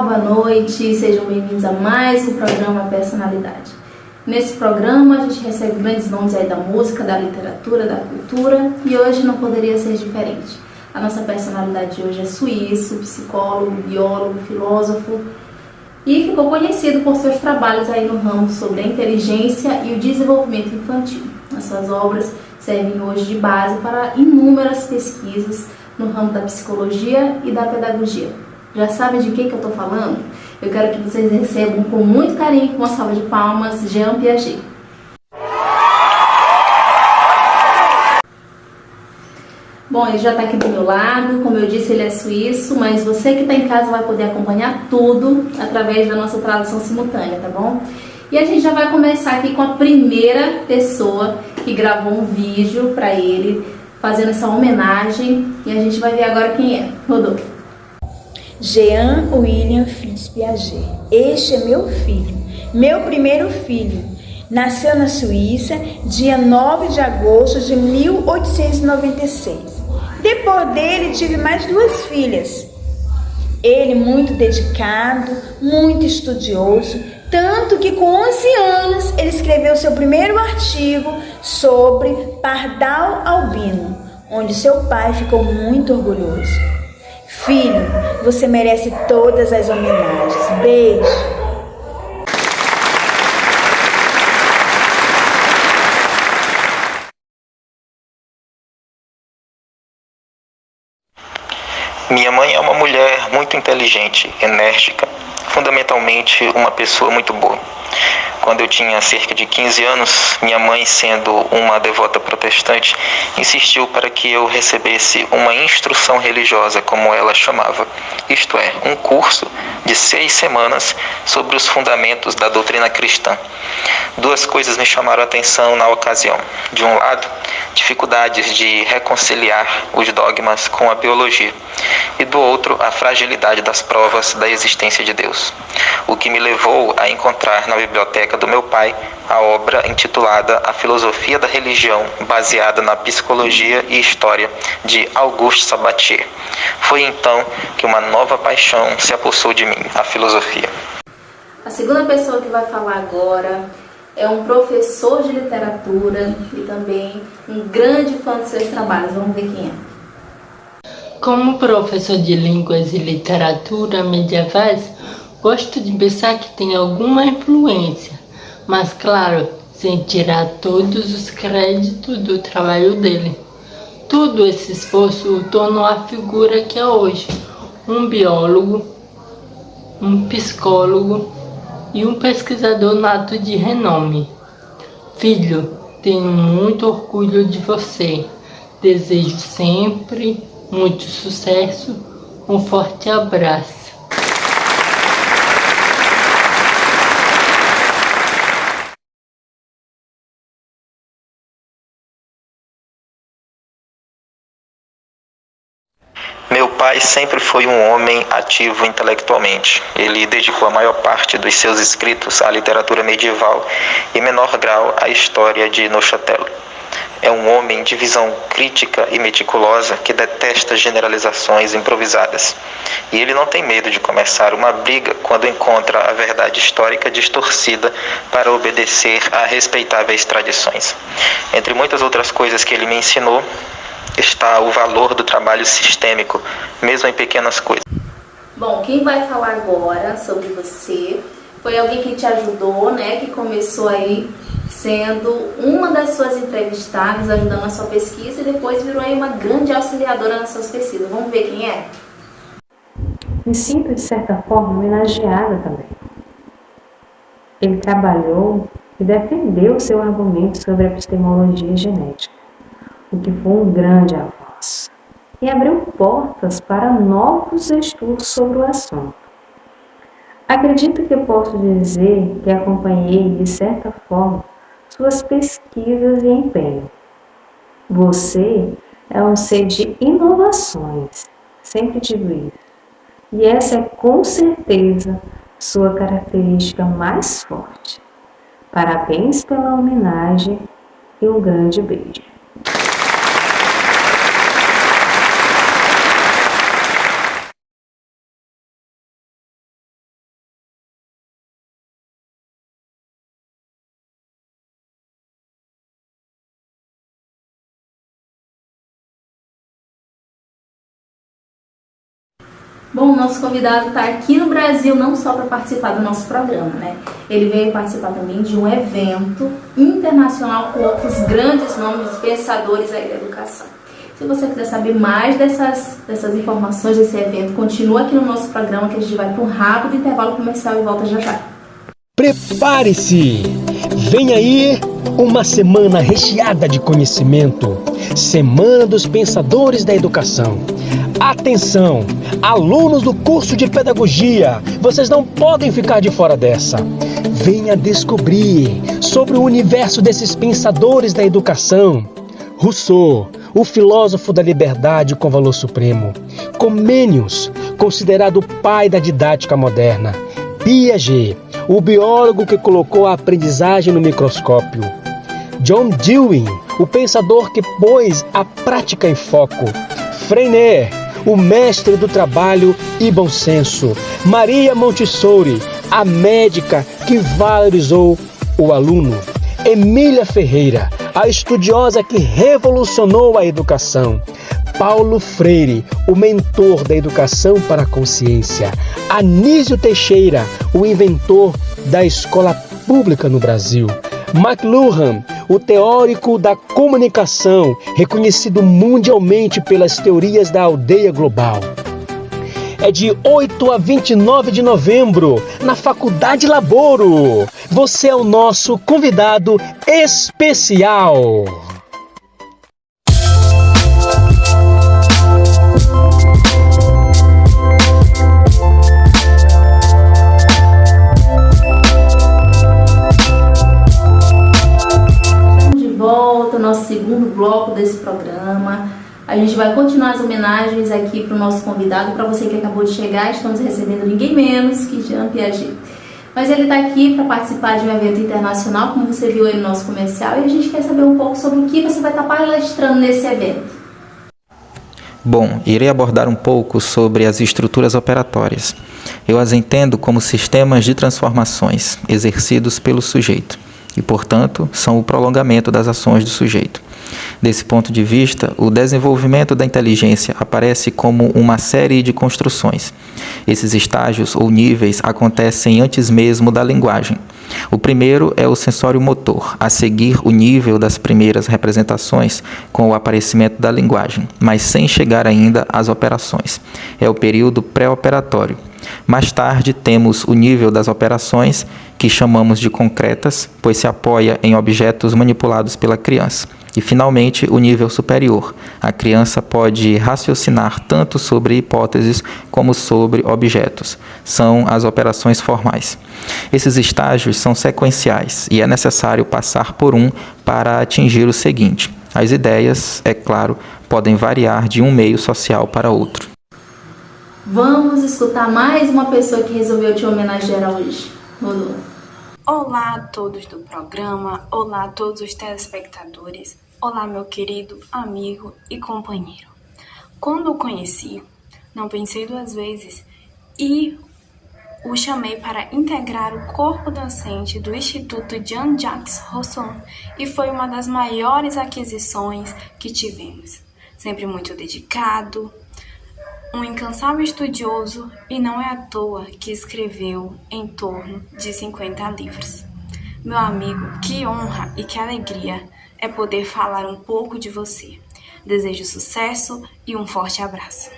boa noite, sejam bem-vindos a mais um programa Personalidade. Nesse programa a gente recebe grandes nomes aí da música, da literatura, da cultura e hoje não poderia ser diferente. A nossa personalidade de hoje é suíço, psicólogo, biólogo, filósofo e ficou conhecido por seus trabalhos aí no ramo sobre a inteligência e o desenvolvimento infantil. As suas obras servem hoje de base para inúmeras pesquisas no ramo da psicologia e da pedagogia. Já sabem de que eu estou falando? Eu quero que vocês recebam com muito carinho, com uma salva de palmas, Jean Piaget. Bom, ele já está aqui do meu lado, como eu disse, ele é suíço, mas você que está em casa vai poder acompanhar tudo através da nossa tradução simultânea, tá bom? E a gente já vai começar aqui com a primeira pessoa que gravou um vídeo para ele, fazendo essa homenagem, e a gente vai ver agora quem é. Rodolfo. Jean William Fritz Piaget. Este é meu filho, meu primeiro filho. Nasceu na Suíça, dia 9 de agosto de 1896. Depois dele, tive mais 2 filhas. Ele muito dedicado, muito estudioso, tanto que com 11 anos ele escreveu seu primeiro artigo sobre pardal albino, onde seu pai ficou muito orgulhoso. Filho, você merece todas as homenagens. Beijo. Minha mãe é uma mulher muito inteligente, enérgica, fundamentalmente uma pessoa muito boa. Quando eu tinha cerca de 15 anos, minha mãe, sendo uma devota protestante, insistiu para que eu recebesse uma instrução religiosa, como ela chamava, isto é, um curso de 6 semanas sobre os fundamentos da doutrina cristã. 2 coisas me chamaram a atenção na ocasião. De um lado, dificuldades de reconciliar os dogmas com a biologia, e do outro, a fragilidade das provas da existência de Deus. O que me levou a encontrar na biblioteca do meu pai a obra intitulada A Filosofia da Religião, baseada na psicologia e história de Auguste Sabatier. Foi então que uma nova paixão se apossou de mim, a filosofia. A segunda pessoa que vai falar agora é um professor de literatura e também um grande fã de seus trabalhos. Vamos ver quem é. Como professor de línguas e literatura medievais, gosto de pensar que tem alguma influência, mas claro, sem tirar todos os créditos do trabalho dele. Todo esse esforço o tornou a figura que é hoje, um biólogo, um psicólogo e um pesquisador nato de renome. Filho, tenho muito orgulho de você. Desejo sempre muito sucesso. Um forte abraço. Meu pai sempre foi um homem ativo intelectualmente. Ele dedicou a maior parte dos seus escritos à literatura medieval e, em menor grau, à história de Neuchâtel. É um homem de visão crítica e meticulosa que detesta generalizações improvisadas. E ele não tem medo de começar uma briga quando encontra a verdade histórica distorcida para obedecer a respeitáveis tradições. Entre muitas outras coisas que ele me ensinou, está o valor do trabalho sistêmico, mesmo em pequenas coisas. Bom, quem vai falar agora sobre você foi alguém que te ajudou, né? Que começou aí sendo uma das suas entrevistadas, ajudando na sua pesquisa e depois virou aí uma grande auxiliadora nas suas pesquisas. Vamos ver quem é? Me sinto, de certa forma, homenageada também. Ele trabalhou e defendeu seu argumento sobre a epistemologia genética, o que foi um grande avanço, e abriu portas para novos estudos sobre o assunto. Acredito que posso dizer que acompanhei, de certa forma, suas pesquisas e empenho. Você é um ser de inovações, sempre digo isso, e essa é com certeza sua característica mais forte. Parabéns pela homenagem e um grande beijo. Bom, o nosso convidado está aqui no Brasil não só para participar do nosso programa, né? Ele veio participar também de um evento internacional com outros grandes nomes de pensadores aí da educação. Se você quiser saber mais dessas informações desse evento, continua aqui no nosso programa que a gente vai para um rápido intervalo comercial e volta já já. Prepare-se! Vem aí uma semana recheada de conhecimento. Semana dos Pensadores da Educação. Atenção, alunos do curso de Pedagogia, vocês não podem ficar de fora dessa. Venha descobrir sobre o universo desses pensadores da educação. Rousseau, o filósofo da liberdade com valor supremo. Comênius, considerado o pai da didática moderna. Piaget, o biólogo que colocou a aprendizagem no microscópio. John Dewey, o pensador que pôs a prática em foco. Freinet, o mestre do trabalho e bom senso. Maria Montessori, a médica que valorizou o aluno. Emília Ferreira, a estudiosa que revolucionou a educação. Paulo Freire, o mentor da educação para a consciência. Anísio Teixeira, o inventor da escola pública no Brasil. McLuhan, o teórico da comunicação, reconhecido mundialmente pelas teorias da aldeia global. É de 8 a 29 de novembro, na Faculdade Laboro. Você é o nosso convidado especial. Nosso segundo bloco desse programa. A gente vai continuar as homenagens aqui para o nosso convidado. Para você que acabou de chegar, estamos recebendo ninguém menos que Jean Piaget. Mas ele está aqui para participar de um evento internacional, como você viu aí no nosso comercial, e a gente quer saber um pouco sobre o que você vai estar palestrando nesse evento. Bom, irei abordar um pouco sobre as estruturas operatórias. Eu as entendo como sistemas de transformações exercidos pelo sujeito e, portanto, são o prolongamento das ações do sujeito. Desse ponto de vista, o desenvolvimento da inteligência aparece como uma série de construções. Esses estágios ou níveis acontecem antes mesmo da linguagem. O primeiro é o sensório motor, a seguir o nível das primeiras representações com o aparecimento da linguagem, mas sem chegar ainda às operações. É o período pré-operatório. Mais tarde temos o nível das operações, que chamamos de concretas, pois se apoia em objetos manipulados pela criança. E, finalmente, o nível superior. A criança pode raciocinar tanto sobre hipóteses como sobre objetos. São as operações formais. Esses estágios são sequenciais e é necessário passar por um para atingir o seguinte. As ideias, é claro, podem variar de um meio social para outro. Vamos escutar mais uma pessoa que resolveu te homenagear hoje. Lulu. Olá a todos do programa, olá a todos os telespectadores, olá meu querido amigo e companheiro. Quando o conheci, não pensei duas vezes e o chamei para integrar o corpo docente do Instituto Jean-Jacques Rousseau e foi uma das maiores aquisições que tivemos. Sempre muito dedicado, um incansável estudioso e não é à toa que escreveu em torno de 50 livros. Meu amigo, que honra e que alegria é poder falar um pouco de você. Desejo sucesso e um forte abraço.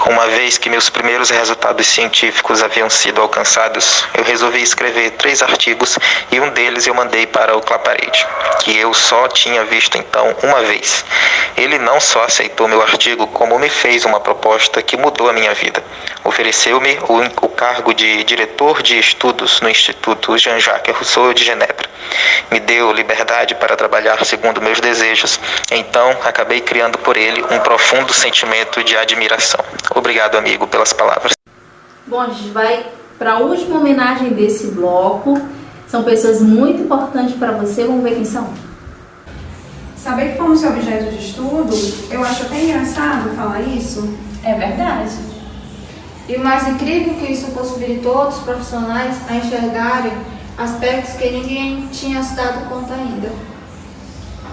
Uma vez que meus primeiros resultados científicos haviam sido alcançados, eu resolvi escrever 3 artigos e um deles eu mandei para o Claparede, que eu só tinha visto então uma vez. Ele não só aceitou meu artigo, como me fez uma proposta que mudou a minha vida. Ofereceu-me o cargo de diretor de estudos no Instituto Jean-Jacques Rousseau de Genebra. Me deu liberdade para trabalhar segundo meus desejos, então acabei criando por ele um profundo sentimento de admiração. Obrigado, amigo, pelas palavras. Bom, a gente vai para a última homenagem desse bloco. São pessoas muito importantes para você. Vamos ver quem são. Saber que fomos objeto de estudo, eu acho até engraçado falar isso. É verdade. E o mais incrível é que isso possibilitou outros profissionais a enxergarem aspectos que ninguém tinha se dado conta ainda.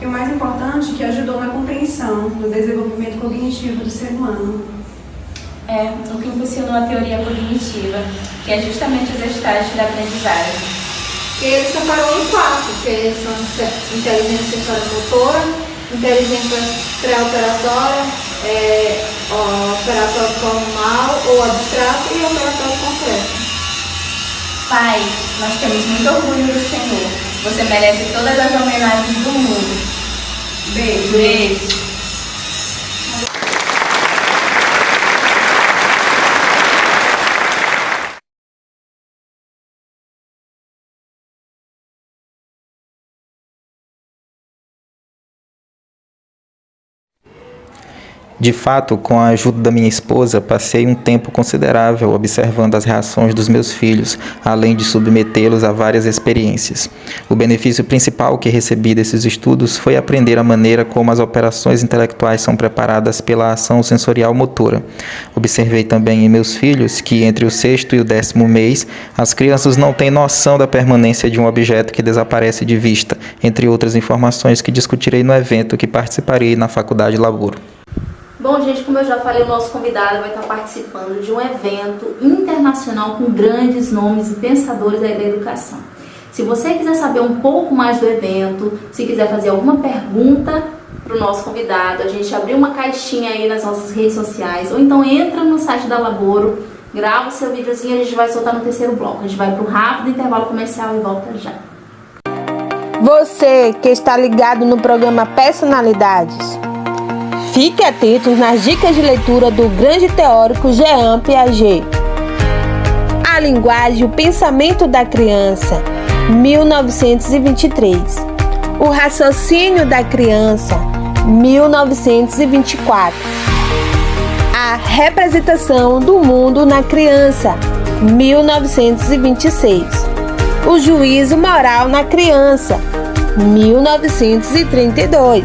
E o mais importante é que ajudou na compreensão do desenvolvimento cognitivo do ser humano. O que impulsionou a teoria cognitiva, que é justamente os estágios da aprendizagem. Que ele separou em 4, que são inteligência sensório-motora, inteligência pré-operatória, operatório formal ou abstrato e operatório concreto. Pai, nós temos muito orgulho do Senhor. Você merece todas as homenagens do mundo. Beijo. Beijo. De fato, com a ajuda da minha esposa, passei um tempo considerável observando as reações dos meus filhos, além de submetê-los a várias experiências. O benefício principal que recebi desses estudos foi aprender a maneira como as operações intelectuais são preparadas pela ação sensorial motora. Observei também em meus filhos que, entre o 6º e o 10º mês, as crianças não têm noção da permanência de um objeto que desaparece de vista, entre outras informações que discutirei no evento que participarei na Faculdade Laboro. Bom, gente, como eu já falei, o nosso convidado vai estar participando de um evento internacional com grandes nomes e pensadores da educação. Se você quiser saber um pouco mais do evento, se quiser fazer alguma pergunta para o nosso convidado, a gente abriu uma caixinha aí nas nossas redes sociais, ou então entra no site da Laboro, grava o seu videozinho e a gente vai soltar no 3º bloco. A gente vai para um rápido intervalo comercial e volta já. Você que está ligado no programa Personalidades, fique atento nas dicas de leitura do grande teórico Jean Piaget. A linguagem e o pensamento da criança, 1923. O raciocínio da criança, 1924. A representação do mundo na criança, 1926. O juízo moral na criança, 1932.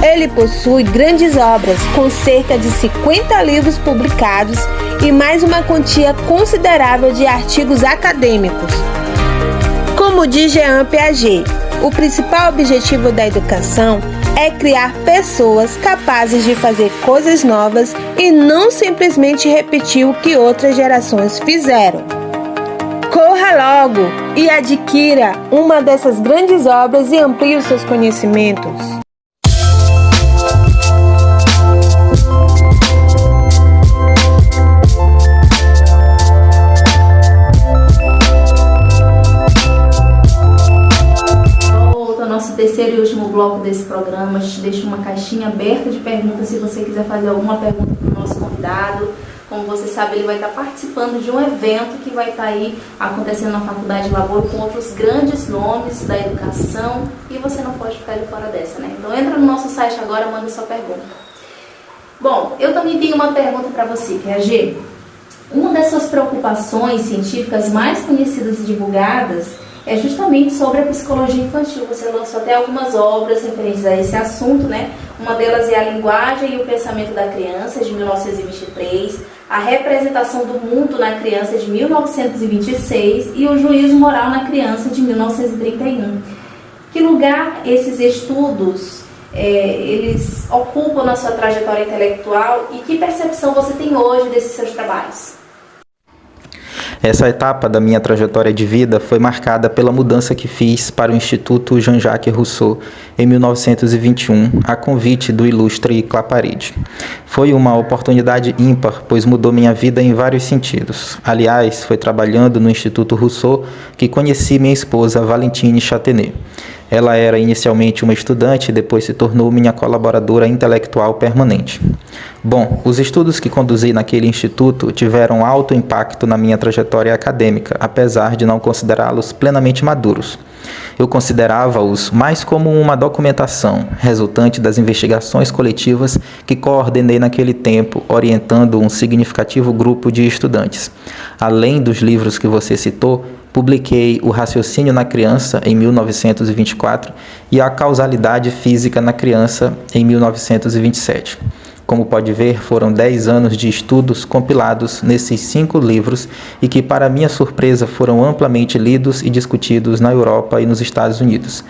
Ele possui grandes obras, com cerca de 50 livros publicados e mais uma quantia considerável de artigos acadêmicos. Como diz Jean Piaget, o principal objetivo da educação é criar pessoas capazes de fazer coisas novas e não simplesmente repetir o que outras gerações fizeram. Corra logo e adquira uma dessas grandes obras e amplie os seus conhecimentos. Terceiro e último bloco desse programa, a gente deixa uma caixinha aberta de perguntas se você quiser fazer alguma pergunta para o nosso convidado. Como você sabe, ele vai estar participando de um evento que vai estar aí acontecendo na Faculdade Laboro com outros grandes nomes da educação e você não pode ficar de fora dessa, né? Então entra no nosso site agora e manda sua pergunta. Bom, eu também tenho uma pergunta para você, Piaget. Uma das suas preocupações científicas mais conhecidas e divulgadas é justamente sobre a psicologia infantil. Você lançou até algumas obras referentes a esse assunto, né? Uma delas é A Linguagem e o Pensamento da Criança, de 1923, A Representação do Mundo na Criança, de 1926, e O Juízo Moral na Criança, de 1931. Que lugar esses estudos eles ocupam na sua trajetória intelectual e que percepção você tem hoje desses seus trabalhos? Essa etapa da minha trajetória de vida foi marcada pela mudança que fiz para o Instituto Jean-Jacques Rousseau em 1921, a convite do ilustre Claparede. Foi uma oportunidade ímpar, pois mudou minha vida em vários sentidos. Aliás, foi trabalhando no Instituto Rousseau que conheci minha esposa Valentine Chatenet. Ela era inicialmente uma estudante e depois se tornou minha colaboradora intelectual permanente. Bom, os estudos que conduzi naquele instituto tiveram alto impacto na minha trajetória acadêmica, apesar de não considerá-los plenamente maduros. Eu considerava-os mais como uma documentação, resultante das investigações coletivas que coordenei naquele tempo, orientando um significativo grupo de estudantes. Além dos livros que você citou, publiquei O Raciocínio na Criança, em 1924, e A Causalidade Física na Criança, em 1927. Como pode ver, foram 10 anos de estudos compilados nesses 5 livros e que, para minha surpresa, foram amplamente lidos e discutidos na Europa e nos Estados Unidos.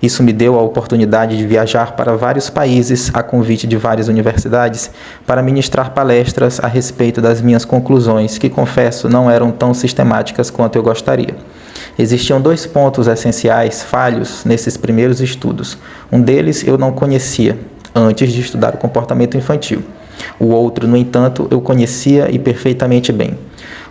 Isso me deu a oportunidade de viajar para vários países a convite de várias universidades para ministrar palestras a respeito das minhas conclusões, que, confesso, não eram tão sistemáticas quanto eu gostaria. Existiam 2 pontos essenciais falhos nesses primeiros estudos. Um deles eu não conhecia antes de estudar o comportamento infantil. O outro, no entanto, eu conhecia e perfeitamente bem.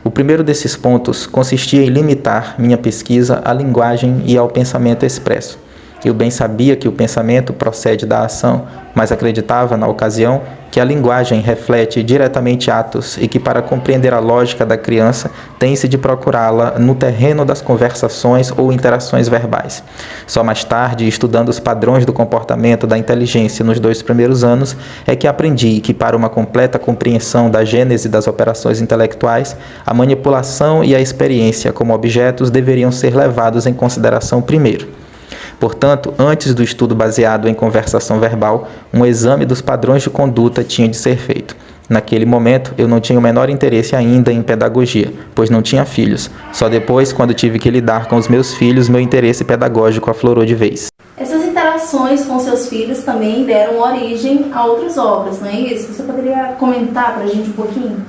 O primeiro desses pontos consistia em limitar minha pesquisa à linguagem e ao pensamento expresso. Eu bem sabia que o pensamento procede da ação, mas acreditava, na ocasião, que a linguagem reflete diretamente atos e que, para compreender a lógica da criança, tem-se de procurá-la no terreno das conversações ou interações verbais. Só mais tarde, estudando os padrões do comportamento da inteligência nos 2 primeiros anos, é que aprendi que, para uma completa compreensão da gênese das operações intelectuais, a manipulação e a experiência como objetos deveriam ser levados em consideração primeiro. Portanto, antes do estudo baseado em conversação verbal, um exame dos padrões de conduta tinha de ser feito. Naquele momento, eu não tinha o menor interesse ainda em pedagogia, pois não tinha filhos. Só depois, quando tive que lidar com os meus filhos, meu interesse pedagógico aflorou de vez. Essas interações com seus filhos também deram origem a outras obras, não é isso? Você poderia comentar para a gente um pouquinho?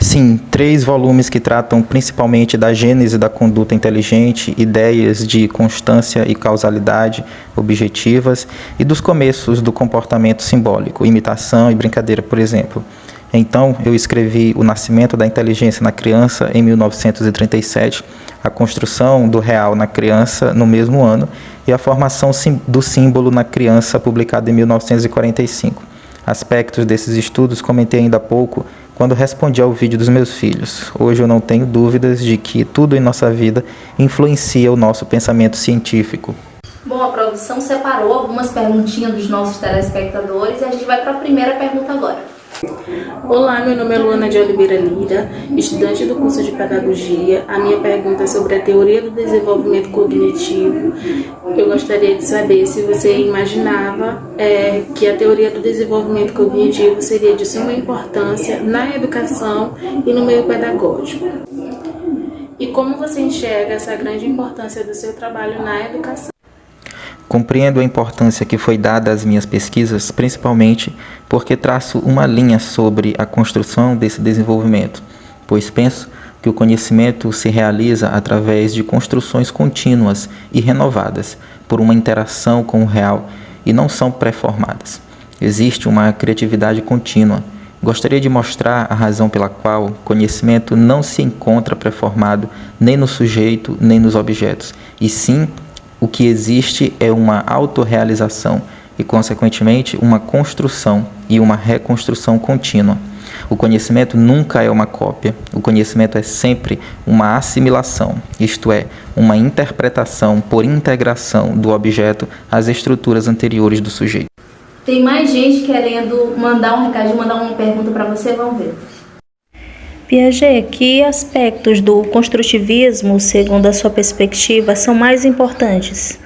Sim, 3 volumes que tratam principalmente da gênese da conduta inteligente, ideias de constância e causalidade objetivas e dos começos do comportamento simbólico, imitação e brincadeira, por exemplo. Então, eu escrevi O Nascimento da Inteligência na Criança em 1937, A Construção do Real na Criança no mesmo ano e A Formação do Símbolo na Criança, publicado em 1945. Aspectos desses estudos comentei ainda há pouco quando respondi ao vídeo dos meus filhos. Hoje eu não tenho dúvidas de que tudo em nossa vida influencia o nosso pensamento científico. Bom, a produção separou algumas perguntinhas dos nossos telespectadores e a gente vai para a primeira pergunta agora. Olá, meu nome é Luana de Oliveira Lira, estudante do curso de Pedagogia. A minha pergunta é sobre a teoria do desenvolvimento cognitivo. Eu gostaria de saber se você imaginava que a teoria do desenvolvimento cognitivo seria de suma importância na educação e no meio pedagógico. E como você enxerga essa grande importância do seu trabalho na educação? Compreendo a importância que foi dada às minhas pesquisas, principalmente porque traço uma linha sobre a construção desse desenvolvimento, pois penso que o conhecimento se realiza através de construções contínuas e renovadas por uma interação com o real e não são pré-formadas. Existe uma criatividade contínua. Gostaria de mostrar a razão pela qual o conhecimento não se encontra pré-formado nem no sujeito nem nos objetos, e sim o que existe é uma autorrealização e, consequentemente, uma construção e uma reconstrução contínua. O conhecimento nunca é uma cópia, o conhecimento é sempre uma assimilação, isto é, uma interpretação por integração do objeto às estruturas anteriores do sujeito. Tem mais gente querendo mandar um recado, mandar uma pergunta para você, vamos ver. Piaget, que aspectos do construtivismo, segundo a sua perspectiva, são mais importantes?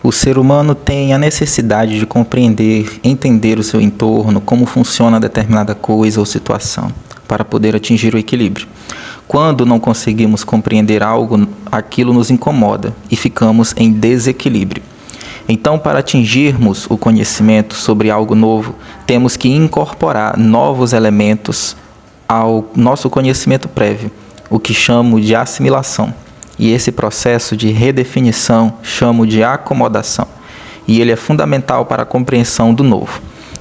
O ser humano tem a necessidade de compreender, entender o seu entorno, como funciona determinada coisa ou situação, para poder atingir o equilíbrio. Quando não conseguimos compreender algo, aquilo nos incomoda e ficamos em desequilíbrio. Então, para atingirmos o conhecimento sobre algo novo, temos que incorporar novos elementos ao nosso conhecimento prévio, o que chamo de assimilação. E esse processo de redefinição chamo de acomodação. E ele é fundamental para a compreensão do novo.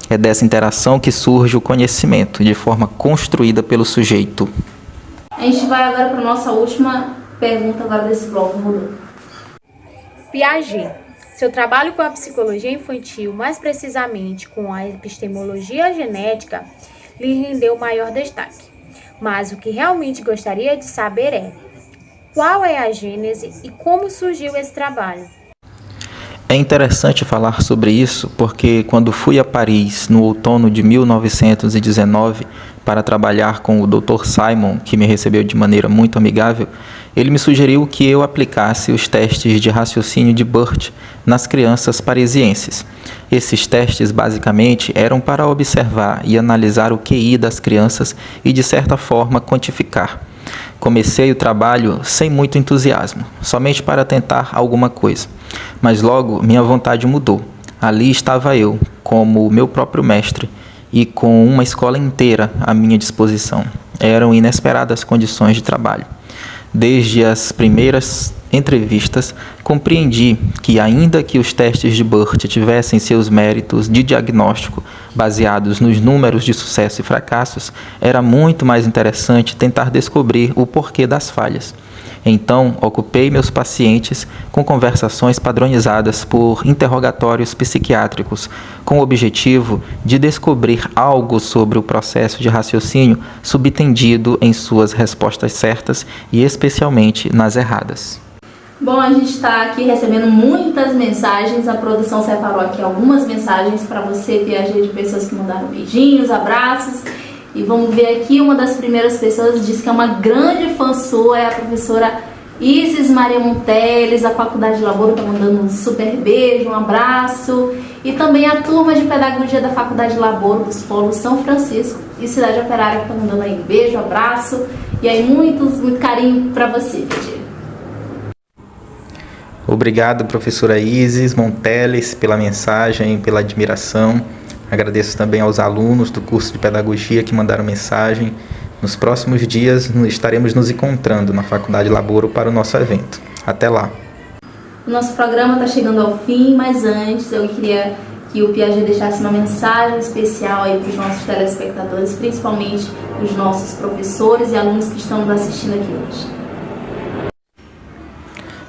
É dessa interação que surge o conhecimento, de forma construída pelo sujeito. A gente vai agora para a nossa última pergunta agora desse bloco, Rodolfo. Piaget, Seu trabalho com a psicologia infantil, mais precisamente com a epistemologia genética, lhe rendeu maior destaque. Mas o que realmente gostaria de saber é: qual é a gênese e como surgiu esse trabalho? É interessante falar sobre isso porque quando fui a Paris no outono de 1919 para trabalhar com o Dr. Simon, que me recebeu de maneira muito amigável, ele me sugeriu que eu aplicasse os testes de raciocínio de Burt nas crianças parisienses. Esses testes basicamente eram para observar e analisar o QI das crianças e de certa forma quantificar. Comecei o trabalho sem muito entusiasmo, somente para tentar alguma coisa. Mas logo minha vontade mudou. Ali estava eu, como meu próprio mestre, e com uma escola inteira à minha disposição. Eram inesperadas condições de trabalho. Desde as primeiras entrevistas, compreendi que, ainda que os testes de Burt tivessem seus méritos de diagnóstico baseados nos números de sucesso e fracassos, era muito mais interessante tentar descobrir o porquê das falhas. Então, ocupei meus pacientes com conversações padronizadas por interrogatórios psiquiátricos, com o objetivo de descobrir algo sobre o processo de raciocínio subtendido em suas respostas certas e especialmente nas erradas. Bom, a gente está aqui recebendo muitas mensagens, a produção separou aqui algumas mensagens para você, Piaget, de pessoas que mandaram beijinhos, abraços. E vamos ver aqui, uma das primeiras pessoas diz que é uma grande fã sua, é a professora Isis Maria Monteles, da Faculdade de Laboro, está mandando um super beijo, um abraço. E também a turma de Pedagogia da Faculdade de Laboro, dos Polos São Francisco e Cidade Operária, que está mandando aí um beijo, abraço. E aí muito carinho para você, Piaget. Obrigado, professora Isis Monteles, pela mensagem, pela admiração. Agradeço também aos alunos do curso de Pedagogia que mandaram mensagem. Nos próximos dias estaremos nos encontrando na Faculdade de Laboro para o nosso evento. Até lá! O nosso programa está chegando ao fim, mas antes eu queria que o Piaget deixasse uma mensagem especial aí para os nossos telespectadores, principalmente os nossos professores e alunos que estão nos assistindo aqui hoje.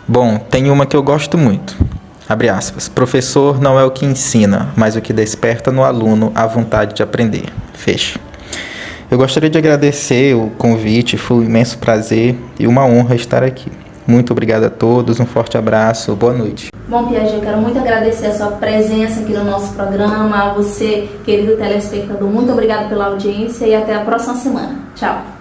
Bom, tem uma que eu gosto muito. Abre aspas. Professor não é o que ensina, mas o que desperta no aluno a vontade de aprender. Fecha. Eu gostaria de agradecer o convite, foi um imenso prazer e uma honra estar aqui. Muito obrigado a todos, um forte abraço, boa noite. Bom, Piaget, quero muito agradecer a sua presença aqui no nosso programa, a você, querido telespectador, muito obrigado pela audiência e até a próxima semana. Tchau.